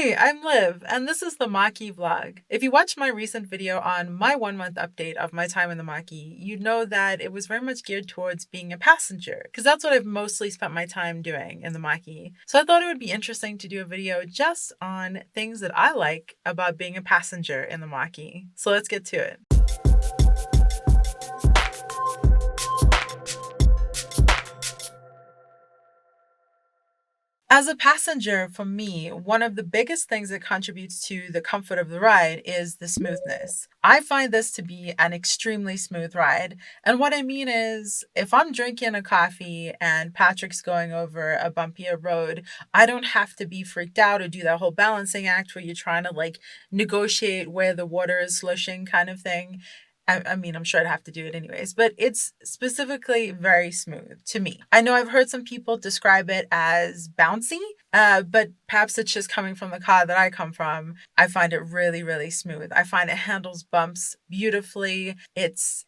Hey, I'm Liv, and this is the Mach-E vlog. If you watched my recent video on my 1 month update of my time in the Mach-E, you'd know that it was very much geared towards being a passenger, because that's what I've mostly spent my time doing in the Mach-E. So I thought it would be interesting to do a video just on things that I like about being a passenger in the Mach-E. So let's get to it. As a passenger, for me, one of the biggest things that contributes to the comfort of the ride is the smoothness. I find this to be an extremely smooth ride. And what I mean is, if I'm drinking a coffee and Patrick's going over a bumpier road, I don't have to be freaked out or do that whole balancing act where you're trying to negotiate where the water is slushing kind of thing. I mean, I'm sure I'd have to do it anyways, but it's specifically very smooth to me. I know I've heard some people describe it as bouncy, but perhaps it's just coming from the car that I come from. I find it really, really smooth. I find it handles bumps beautifully. It's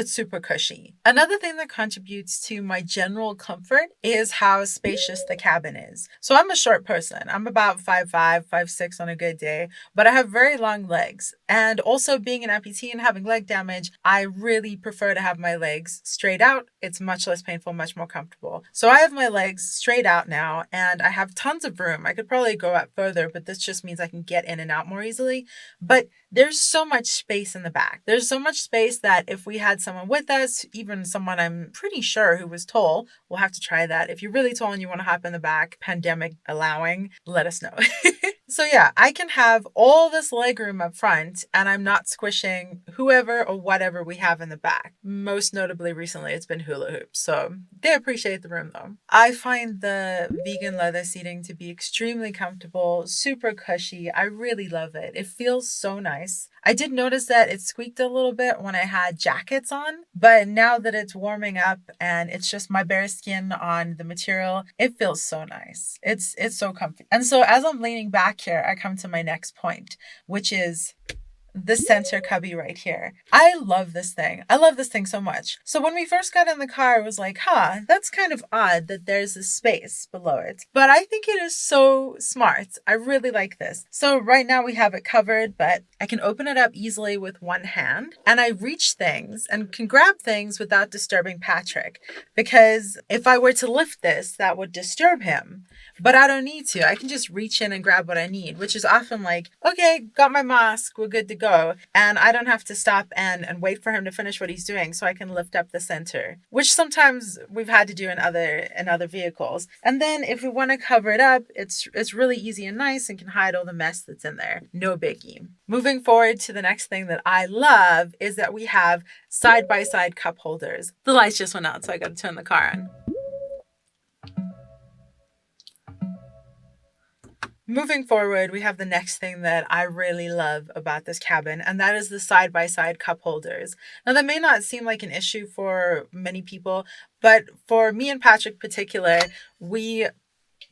super cushy. Another thing that contributes to my general comfort is how spacious the cabin is. So I'm a short person. I'm about 5'5", 5'6" on a good day, but I have very long legs. And also being an amputee and having leg damage, I really prefer to have my legs straight out. It's much less painful, much more comfortable. So I have my legs straight out now and I have tons of room. I could probably go out further, but this just means I can get in and out more easily. But there's so much space in the back. There's so much space that if we had someone with us, even someone I'm pretty sure who was tall, we'll have to try that. If you're really tall and you want to hop in the back, pandemic allowing, let us know. So yeah, I can have all this leg room up front and I'm not squishing whoever or whatever we have in the back. Most notably recently, it's been hula hoops. So they appreciate the room though. I find the vegan leather seating to be extremely comfortable, super cushy. I really love it. It feels so nice. I did notice that it squeaked a little bit when I had jackets on, but now that it's warming up and it's just my bare skin on the material, it feels so nice. It's so comfy. And so as I'm leaning back here, I come to my next point, which is the center cubby right here. I love this thing. I love this thing so much. So when we first got in the car, I was like, that's kind of odd that there's a space below it. But I think it is so smart. I really like this. So right now we have it covered, but I can open it up easily with one hand and I reach things and can grab things without disturbing Patrick. Because if I were to lift this, that would disturb him. But I don't need to. I can just reach in and grab what I need, which is often like, okay, got my mask, we're good to go. And I don't have to stop and wait for him to finish what he's doing so I can lift up the center, which sometimes we've had to do in other vehicles. And then if we want to cover it up, it's really easy and nice and can hide all the mess that's in there. No biggie. Moving forward to the next thing that I love is that we have side-by-side cup holders. The lights just went out, so I got to turn the car on. Moving forward, we have the next thing that I really love about this cabin, and that is the side-by-side cup holders. Now, that may not seem like an issue for many people, but for me and Patrick in particular, we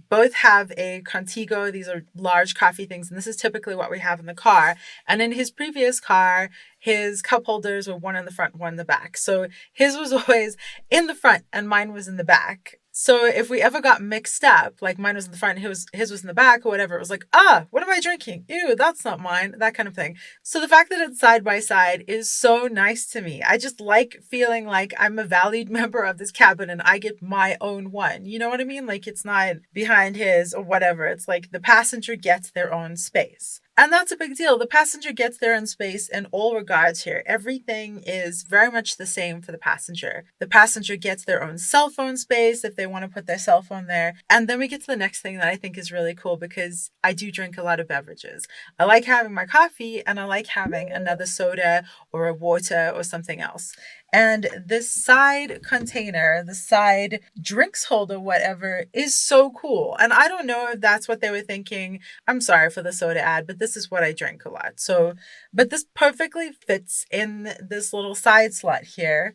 both have a Contigo. These are large coffee things, and this is typically what we have in the car. And in his previous car, his cup holders were one in the front, one in the back. So his was always in the front and mine was in the back. So if we ever got mixed up, like mine was in the front, his was in the back or whatever, it was like, what am I drinking? Ew, that's not mine, that kind of thing. So the fact that it's side by side is so nice to me. I just like feeling like I'm a valued member of this cabin and I get my own one. You know what I mean? Like it's not behind his or whatever. It's like the passenger gets their own space. And that's a big deal. The passenger gets their own space in all regards here. Everything is very much the same for the passenger. The passenger gets their own cell phone space if they want to put their cell phone there. And then we get to the next thing that I think is really cool because I do drink a lot of beverages. I like having my coffee and I like having another soda or a water or something else. And this side container, the side drinks holder, whatever, is so cool. And I don't know if that's what they were thinking. I'm sorry for the soda ad, but this is what I drink a lot. So, but this perfectly fits in this little side slot here.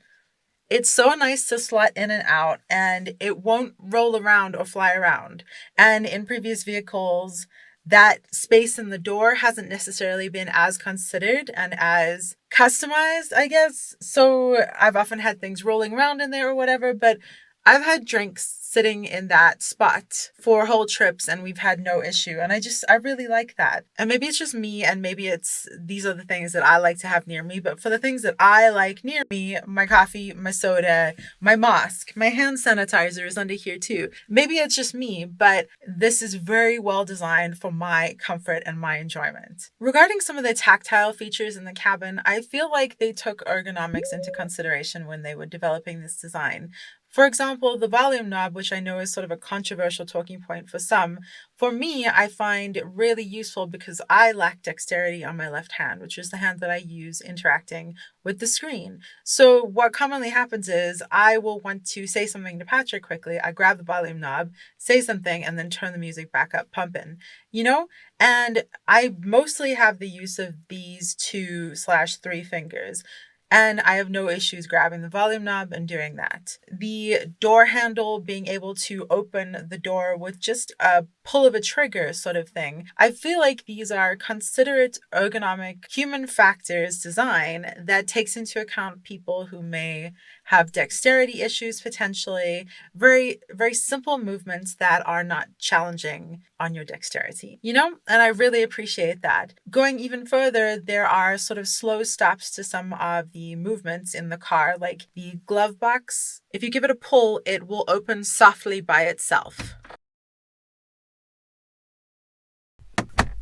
It's so nice to slot in and out and it won't roll around or fly around. And in previous vehicles, that space in the door hasn't necessarily been as considered and as customized, I guess. So I've often had things rolling around in there or whatever, but I've had drinks sitting in that spot for whole trips and we've had no issue. And I really like that. And maybe it's just me and maybe it's these are the things that I like to have near me. But for the things that I like near me, my coffee, my soda, my mask, my hand sanitizer is under here too. Maybe it's just me, but this is very well designed for my comfort and my enjoyment. Regarding some of the tactile features in the cabin, I feel like they took ergonomics into consideration when they were developing this design. For example, the volume knob, which I know is sort of a controversial talking point for some, for me, I find it really useful because I lack dexterity on my left hand, which is the hand that I use interacting with the screen. So what commonly happens is I will want to say something to Patrick quickly. I grab the volume knob, say something, and then turn the music back up pumping, you know? And I mostly have the use of these 2/3 fingers. And I have no issues grabbing the volume knob and doing that. The door handle, being able to open the door with just a pull of a trigger sort of thing. I feel like these are considerate, ergonomic, human factors design that takes into account people who may have dexterity issues potentially. Very, very simple movements that are not challenging on your dexterity, you know? And I really appreciate that. Going even further, there are sort of slow stops to some of the movements in the car, like the glove box. If you give it a pull, it will open softly by itself,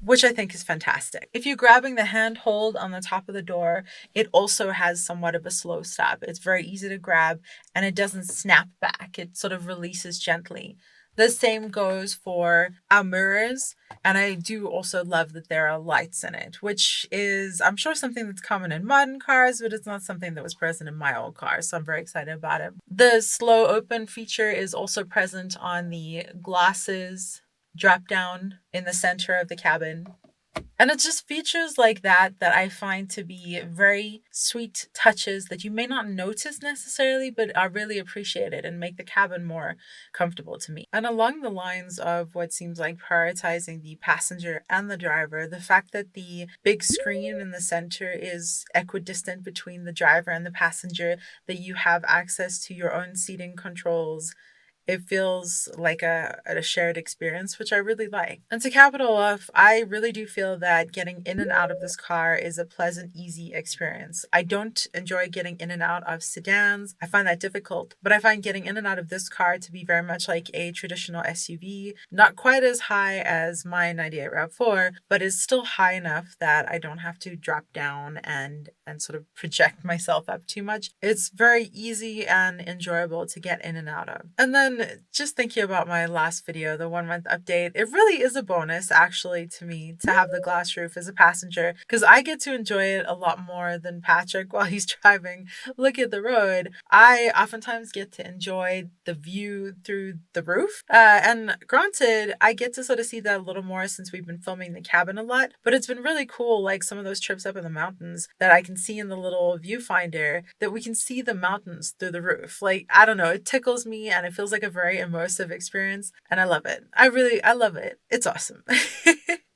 which I think is fantastic. If you're grabbing the handhold on the top of the door, it also has somewhat of a slow stop. It's very easy to grab and it doesn't snap back. It sort of releases gently. The same goes for our mirrors. And I do also love that there are lights in it, which is, I'm sure, something that's common in modern cars, but it's not something that was present in my old car. So I'm very excited about it. The slow open feature is also present on the glasses drop down in the center of the cabin. And it's just features like that that I find to be very sweet touches that you may not notice necessarily, but are really appreciated and make the cabin more comfortable to me. And along the lines of what seems like prioritizing the passenger and the driver, the fact that the big screen in the center is equidistant between the driver and the passenger, that you have access to your own seating controls, it feels like a shared experience, which I really like. And to cap it all off, I really do feel that getting in and out of this car is a pleasant, easy experience. I don't enjoy getting in and out of sedans. I find that difficult, but I find getting in and out of this car to be very much like a traditional SUV, not quite as high as my 98 RAV4, but is still high enough that I don't have to drop down and sort of project myself up too much. It's very easy and enjoyable to get in and out of. And then just thinking about my last video, the 1 month update, it really is a bonus actually to me to have the glass roof as a passenger because I get to enjoy it a lot more than Patrick while he's driving. Look at the road. I oftentimes get to enjoy the view through the roof. And granted, I get to sort of see that a little more since we've been filming the cabin a lot, but it's been really cool, like some of those trips up in the mountains that I can see in the little viewfinder, that we can see the mountains through the roof. Like, I don't know, it tickles me and it feels like a very immersive experience and I love it. I love it. It's awesome.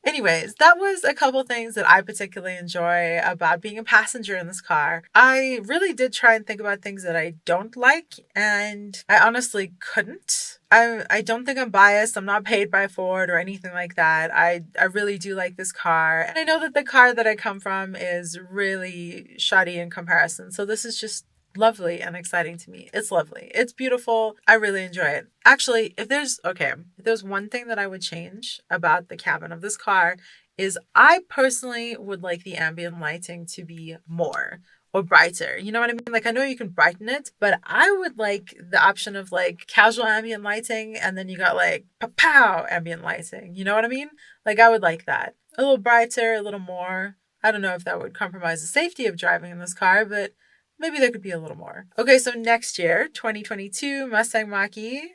Anyways, that was a couple things that I particularly enjoy about being a passenger in this car. I really did try and think about things that I don't like, and I honestly couldn't. I don't think I'm biased. I'm not paid by Ford or anything like that. I really do like this car. And I know that the car that I come from is really shoddy in comparison. So this is just lovely and exciting to me. It's lovely. It's beautiful. I really enjoy it. Actually, if there's one thing that I would change about the cabin of this car is I personally would like the ambient lighting to be more or brighter. You know what I mean? Like, I know you can brighten it, but I would like the option of like casual ambient lighting and then you got like pow ambient lighting. You know what I mean? Like, I would like that. A little brighter, a little more. I don't know if that would compromise the safety of driving in this car, but maybe there could be a little more. Okay, so next year, 2022, Mustang Mach-E,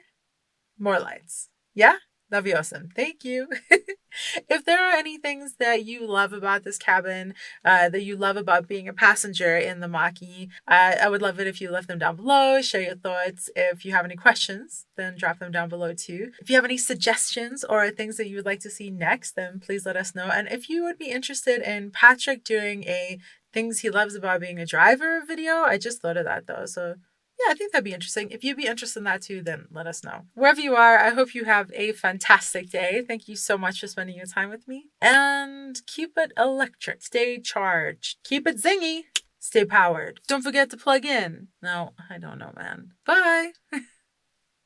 more lights. Yeah? That'd be awesome. Thank you. If there are any things that you love about this cabin, that you love about being a passenger in the Mach-E, I would love it if you left them down below, share your thoughts. If you have any questions, then drop them down below too. If you have any suggestions or things that you would like to see next, then please let us know. And if you would be interested in Patrick doing a things he loves about being a driver video, I just thought of that though. So Yeah, I think that'd be interesting. If you'd be interested in that too, then let us know. Wherever you are, I hope you have a fantastic day. Thank you so much for spending your time with me. And keep it electric. Stay charged. Keep it zingy. Stay powered. Don't forget to plug in. No, I don't know, man. Bye.